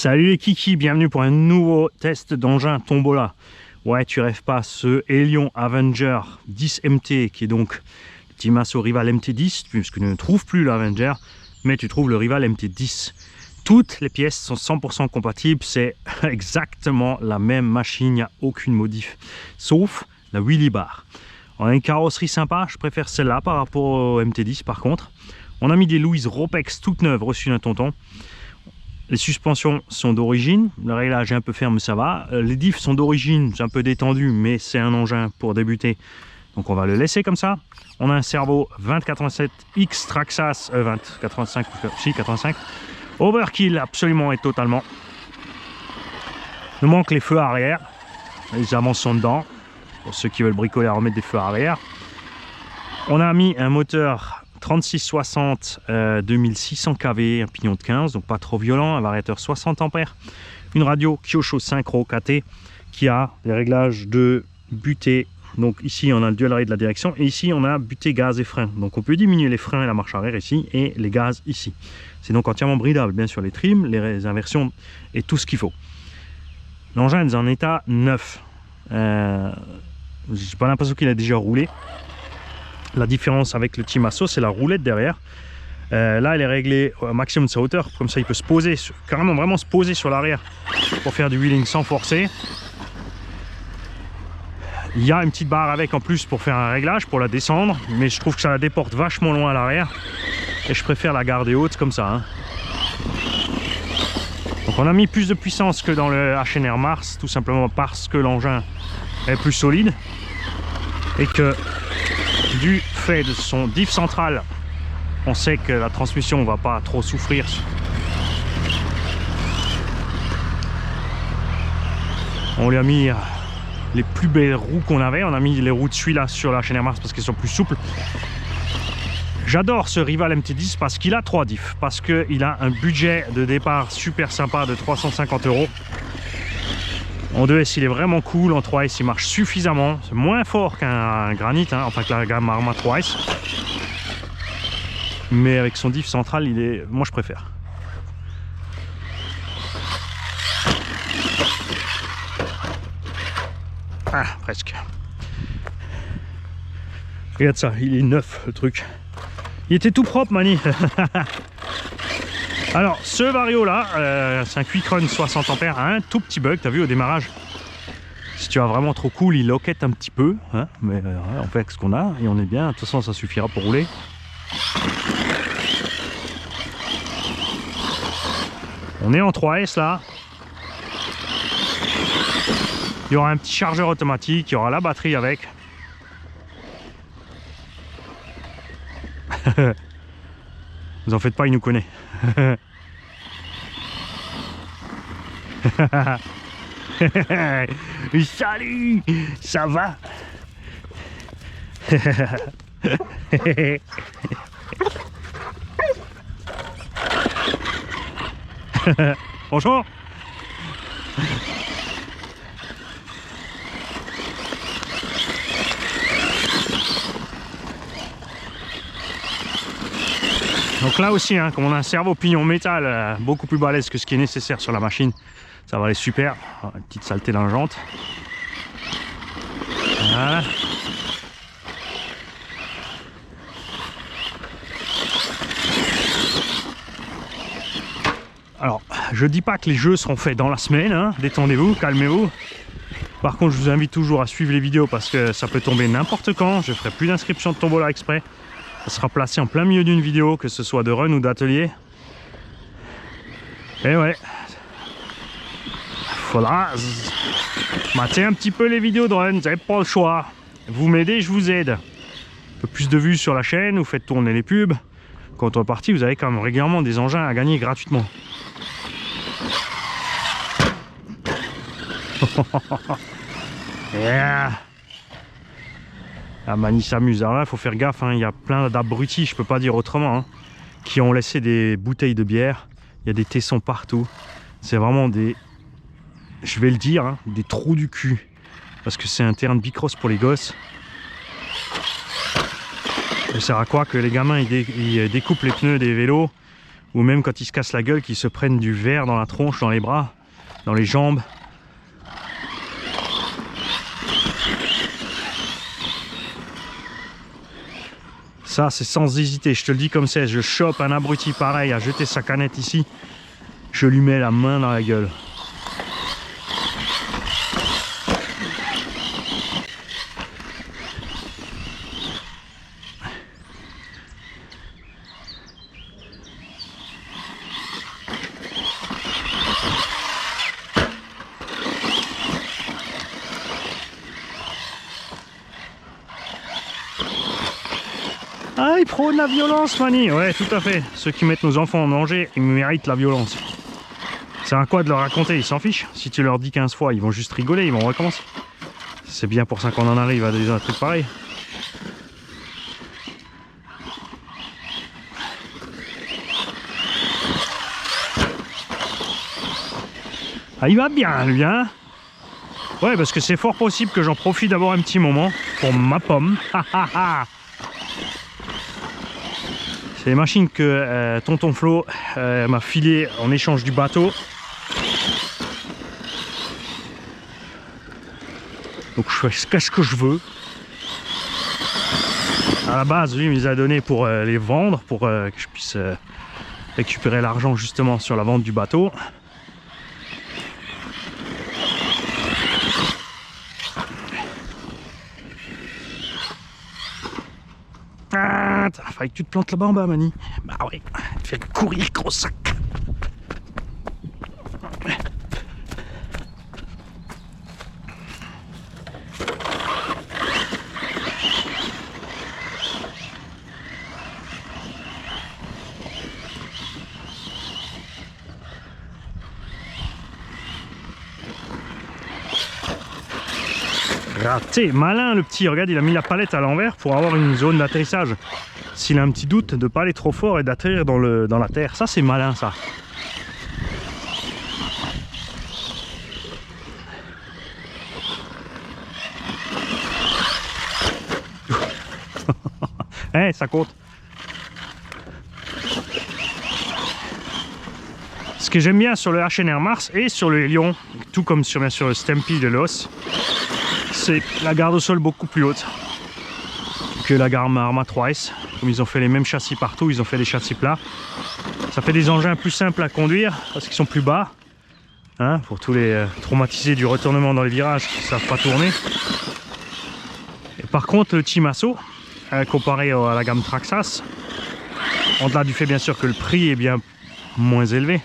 Salut les kikis, bienvenue pour un nouveau test d'engin Tombola. Ouais, tu rêves pas, ce Helion Avenger 10 MT qui est donc le petit Masso rival MT10, puisque tu ne trouves plus l'Avenger, mais tu trouves le rival MT10. Toutes les pièces sont 100% compatibles, c'est exactement la même machine, il n'y a aucune modif, sauf la wheelie bar. On a une carrosserie sympa, je préfère celle-là par rapport au MT10 par contre. On a mis des Louise Ropex toutes neuves reçues d'un tonton. Les suspensions sont d'origine, le réglage est un peu ferme, ça va. Les diffs sont d'origine, c'est un peu détendu, mais c'est un engin pour débuter. Donc on va le laisser comme ça. On a un servo 2087X Traxxas, 2085, si 85. Overkill absolument et totalement. Il nous manque les feux arrière. Les avances sont dedans. Pour ceux qui veulent bricoler à remettre des feux arrière. On a mis un moteur 3660 2600 kV, un pignon de 15, donc pas trop violent, un variateur 60 ampères, une radio Kyosho Synchro KT qui a des réglages de butée. Donc ici on a le dual rate de la direction et ici on a butée, gaz et frein. Donc on peut diminuer les freins et la marche arrière ici et les gaz ici. C'est donc entièrement bridable, bien sûr les trims, les inversions et tout ce qu'il faut. L'engin est en état neuf. J'ai pas l'impression qu'il a déjà roulé. La différence avec le petit Masso, c'est la roulette derrière. Là, elle est réglée au maximum de sa hauteur, comme ça il peut se poser, carrément vraiment se poser sur l'arrière pour faire du wheeling sans forcer. Il y a une petite barre avec en plus pour faire un réglage, pour la descendre, mais je trouve que ça la déporte vachement loin à l'arrière et je préfère la garder haute comme ça. Donc on a mis plus de puissance que dans le HNR Mars, tout simplement parce que l'engin est plus solide et que du fait de son diff central, on sait que la transmission ne va pas trop souffrir. On lui a mis les plus belles roues qu'on avait. On a mis les roues de celui-là sur la HNR Mars parce qu'elles sont plus souples. J'adore ce rival MT10 parce qu'il a 3 diffs, parce qu'il a un budget de départ super sympa de 350 €. En 2S il est vraiment cool, en 3S il marche suffisamment, c'est moins fort qu'un Granit, enfin que la gamme Arma 3S. Mais avec son diff central, moi je préfère. Ah, presque. Regarde ça, il est neuf le truc. Il était tout propre, Mani. Alors, ce vario là, c'est un Quick Run 60 ampères, un tout petit bug, t'as vu au démarrage. Si tu as vraiment trop cool, il loquette un petit peu, mais on fait avec ce qu'on a et on est bien. De toute façon, ça suffira pour rouler. On est en 3S là. Il y aura un petit chargeur automatique, il y aura la batterie avec. Vous en faites pas, il nous connaît. Salut, ça va? Bonjour. Donc là aussi, comme on a un servo pignon métal beaucoup plus balèze que ce qui est nécessaire sur la machine, ça va aller super. Une petite saleté dans la jante. Voilà. Alors, je dis pas que les jeux seront faits dans la semaine, détendez-vous, calmez-vous. Par contre, je vous invite toujours à suivre les vidéos parce que ça peut tomber n'importe quand. Je ferai plus d'inscription de Tombola exprès. Ça sera placé en plein milieu d'une vidéo, que ce soit de run ou d'atelier. Et ouais, faudra mater un petit peu les vidéos de run, vous n'avez pas le choix. Vous m'aidez, je vous aide. Un peu plus de vues sur la chaîne, vous faites tourner les pubs. Contrepartie, vous avez quand même régulièrement des engins à gagner gratuitement. Yeah. Ah, Mani s'amuse. Alors là, il faut faire gaffe, il y a plein d'abrutis, je peux pas dire autrement, qui ont laissé des bouteilles de bière. Il y a des tessons partout. C'est vraiment des, je vais le dire, des trous du cul. Parce que c'est un terrain de bicross pour les gosses. Ça sert à quoi que les gamins ils découpent les pneus des vélos ou même quand ils se cassent la gueule, qu'ils se prennent du verre dans la tronche, dans les bras, dans les jambes. Ça, c'est sans hésiter, je te le dis comme c'est, je chope un abruti pareil à jeter sa canette ici, je lui mets la main dans la gueule. Ah, ils prônent la violence, Mani. Ouais, tout à fait. Ceux qui mettent nos enfants en danger, ils méritent la violence. C'est à quoi de leur raconter, ils s'en fichent. Si tu leur dis 15 fois, ils vont juste rigoler, ils vont recommencer. C'est bien pour ça qu'on en arrive à des trucs pareils. Ah, il va bien, lui, hein? Ouais, parce que c'est fort possible que j'en profite d'avoir un petit moment pour ma pomme. C'est les machines que tonton Flo m'a filé en échange du bateau. Donc je fais ce que je veux. À la base, lui, il me les a donné pour les vendre, pour que je puisse récupérer l'argent justement sur la vente du bateau. Ah, fallait que tu te plantes là-bas en bas, Mani. Bah ouais, fais courir, gros sac. Raté, malin le petit, regarde, il a mis la palette à l'envers pour avoir une zone d'atterrissage. S'il a un petit doute, de ne pas aller trop fort et d'atterrir dans la terre. Ça, c'est malin, ça. Eh, ça compte. Ce que j'aime bien sur le HNR Mars et sur le Hélion, tout comme sur bien sûr le Stampede de l'os, c'est la garde au sol beaucoup plus haute que la Gamma Arma 3S. Comme ils ont fait les mêmes châssis partout, ils ont fait des châssis plats. Ça fait des engins plus simples à conduire parce qu'ils sont plus bas. Hein, pour tous les traumatisés du retournement dans les virages qui ne savent pas tourner. Et par contre, le Chimaso, comparé à la gamme Traxxas, au-delà du fait bien sûr que le prix est bien moins élevé,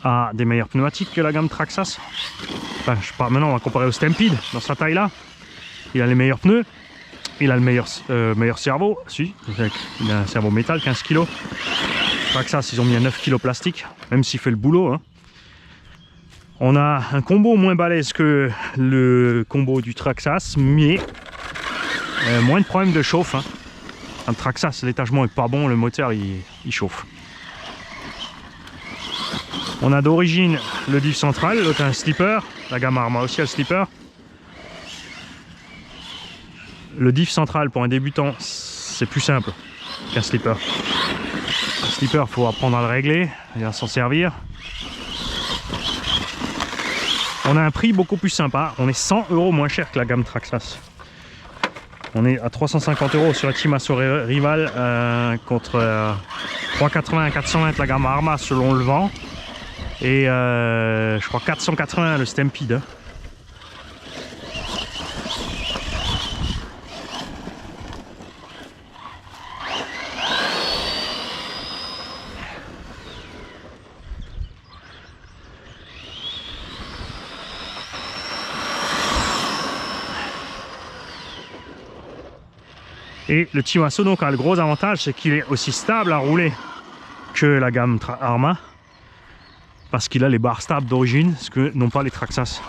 a des meilleurs pneumatiques que la gamme Traxxas. Enfin, je parle maintenant, on va comparer au Stampede dans sa taille là. Il a les meilleurs pneus, il a le meilleur cerveau, si, il a un cerveau métal, 15 kg. Traxxas, ils ont mis un 9 kg plastique, même s'il fait le boulot. Hein. On a un combo moins balèze que le combo du Traxxas, mais moins de problèmes de chauffe. Hein. Un Traxxas, l'étagement est pas bon, le moteur il chauffe. On a d'origine le diff central, l'autre un slipper, la Gamma Arma aussi a le slipper. Le diff central pour un débutant, c'est plus simple qu'un slipper. Un slipper, il faut apprendre à le régler et à s'en servir. On a un prix beaucoup plus sympa, on est 100 € moins cher que la gamme Traxxas. On est à 350 € sur la Chimaso Rival contre 380 à 420 la Gamma Arma selon le vent. Et je crois 480 le Stampede. Hein. Et le Chimaso donc a le gros avantage, c'est qu'il est aussi stable à rouler que la gamme Arma. Parce qu'il a les barres stables d'origine, ce que n'ont pas les Traxxas.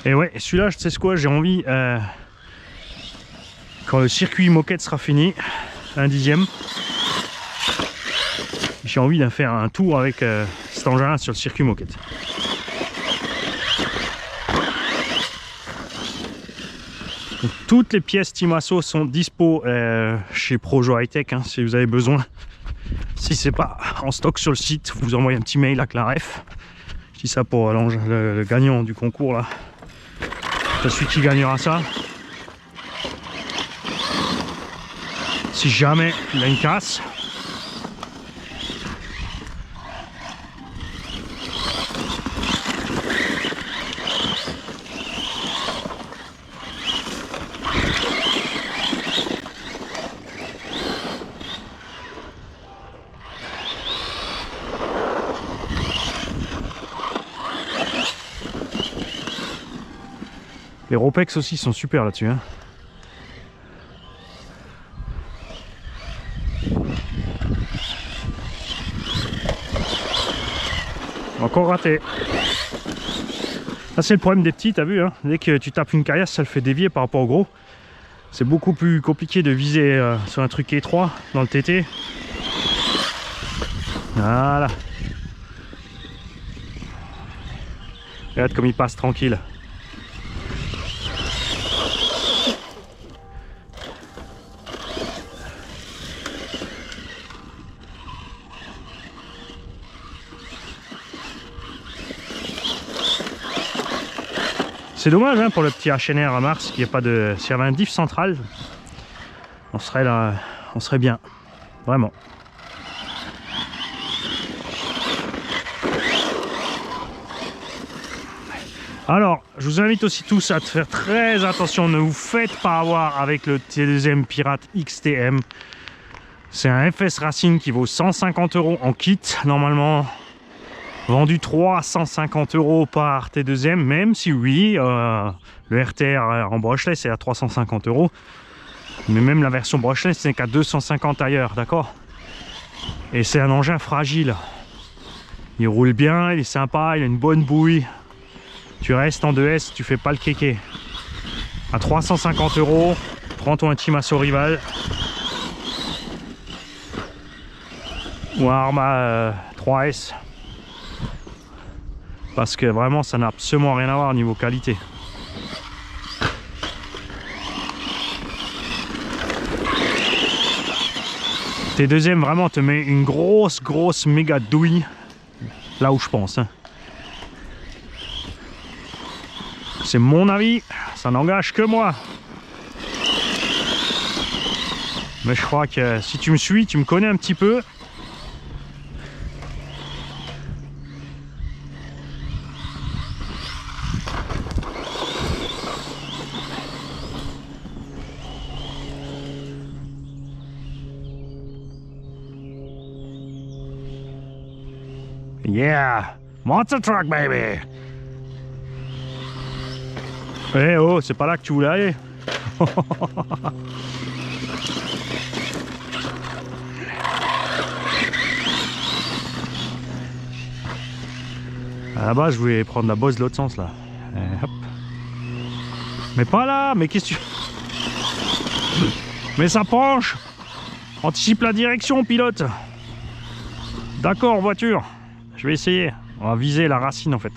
Et ouais, celui-là, je sais ce quoi, j'ai envie, quand le circuit moquette sera fini, 1/10. J'ai envie de faire un tour avec cet engin sur le circuit moquette. Donc, toutes les pièces Timasso sont dispo chez Projo High Tech hein, si vous avez besoin. Si c'est pas en stock sur le site, vous envoyez un petit mail à Claref. Je dis ça pour le gagnant du concours là. C'est celui qui gagnera ça. Si jamais il a une casse. Les Ropex aussi sont super là-dessus. Hein. Encore raté. Ça c'est le problème des petits, t'as vu hein. Dès que tu tapes une caillasse, ça le fait dévier par rapport au gros. C'est beaucoup plus compliqué de viser sur un truc étroit dans le TT. Voilà. Regarde comme il passe tranquille. C'est dommage hein, pour le petit HNR à Mars qu'il n'y ait pas de. S'il y avait un diff central, on serait là, on serait bien, vraiment. Alors, je vous invite aussi tous à faire très attention, ne vous faites pas avoir avec le T2M Pirate XTM. C'est un FS Racing qui vaut 150 € en kit, normalement. Vendu 350 € par T2M, même si oui, le RTR en brushless est à 350 €. Mais même la version brushless n'est qu'à 250 ailleurs, d'accord? Et c'est un engin fragile. Il roule bien, il est sympa, il a une bonne bouille. Tu restes en 2S, tu fais pas le kéké. À 350 €, prends ton Timasso Rival. Ou un Arma 3S. Parce que vraiment ça n'a absolument rien à voir au niveau qualité. T2M vraiment te met une grosse méga douille là où je pense. Hein. C'est mon avis, ça n'engage que moi. Mais je crois que si tu me suis, tu me connais un petit peu. Yeah, monster truck baby. Eh oh, c'est pas là que tu voulais aller. À la base, je voulais prendre la bosse de l'autre sens là. Hop. Mais pas là, mais qu'est-ce que tu... Mais ça penche. Anticipe la direction, pilote. D'accord, voiture. Je vais essayer. On va viser la racine en fait.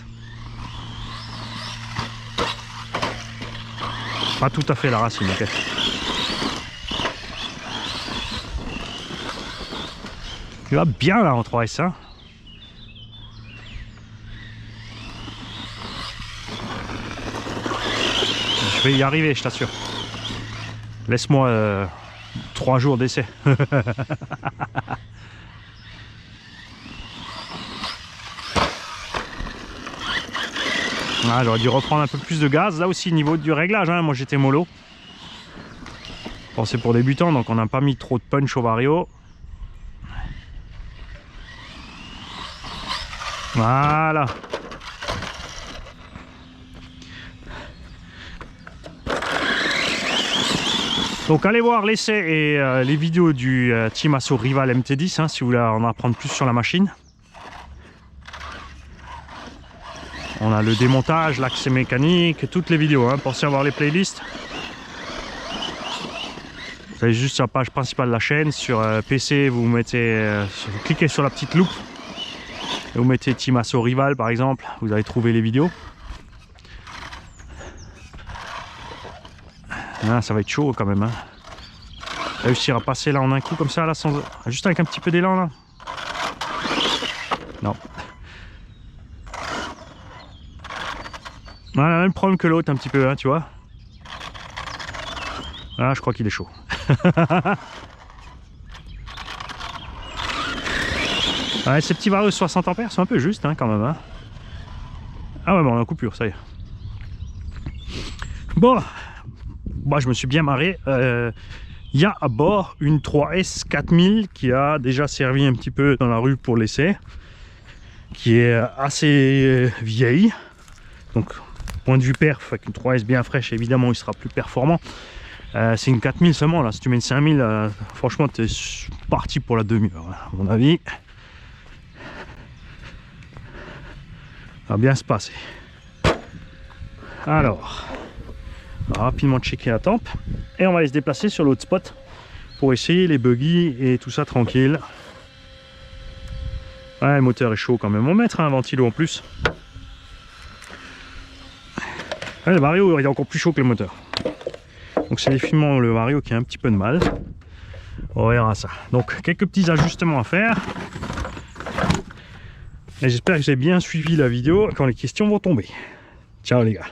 Pas tout à fait la racine, ok. Tu vas bien là en 3S, hein. Je vais y arriver, je t'assure. Laisse-moi 3 jours d'essai. Ah, j'aurais dû reprendre un peu plus de gaz. Là aussi, niveau du réglage, hein, moi j'étais mollo. Bon, c'est pour débutants, donc on n'a pas mis trop de punch au vario. Voilà. Donc allez voir l'essai et les vidéos du Timasso Rival MT10 hein, si vous voulez en apprendre plus sur la machine. On a le démontage, l'accès mécanique, toutes les vidéos, hein, pensez à voir les playlists. Vous allez juste sur la page principale de la chaîne. Sur PC, vous mettez, vous cliquez sur la petite loupe et vous mettez Team Assaut Rival par exemple. Vous allez trouver les vidéos. Ah, ça va être chaud quand même. Hein. Réussir à passer là en un coup comme ça, là, sans... juste avec un petit peu d'élan là. Non. Voilà, le même problème que l'autre un petit peu, hein, tu vois. Ah, je crois qu'il est chaud. Ouais, ces petits vario 60 ampères sont un peu justes hein, quand même. Hein. Ah ouais, bon, on est en coupure, ça y est. Bon, bah, je me suis bien marré. Il y a à bord une 3S 4000 qui a déjà servi un petit peu dans la rue pour l'essai, qui est assez vieille. Donc, point de vue perf, avec une 3S bien fraîche, évidemment, il sera plus performant. C'est une 4000 seulement, là. Si tu mets une 5000, franchement, tu es parti pour la demi-heure, à mon avis. Ça va bien se passer. Alors, on va rapidement checker la temp. Et on va aller se déplacer sur l'autre spot pour essayer les buggy et tout ça tranquille. Ouais, le moteur est chaud quand même. On va mettre un ventilo en plus. Ouais, le Vario il est encore plus chaud que le moteur. Donc c'est définitivement le Vario qui a un petit peu de mal. On verra ça. Donc quelques petits ajustements à faire. Et j'espère que vous avez bien suivi la vidéo quand les questions vont tomber. Ciao les gars.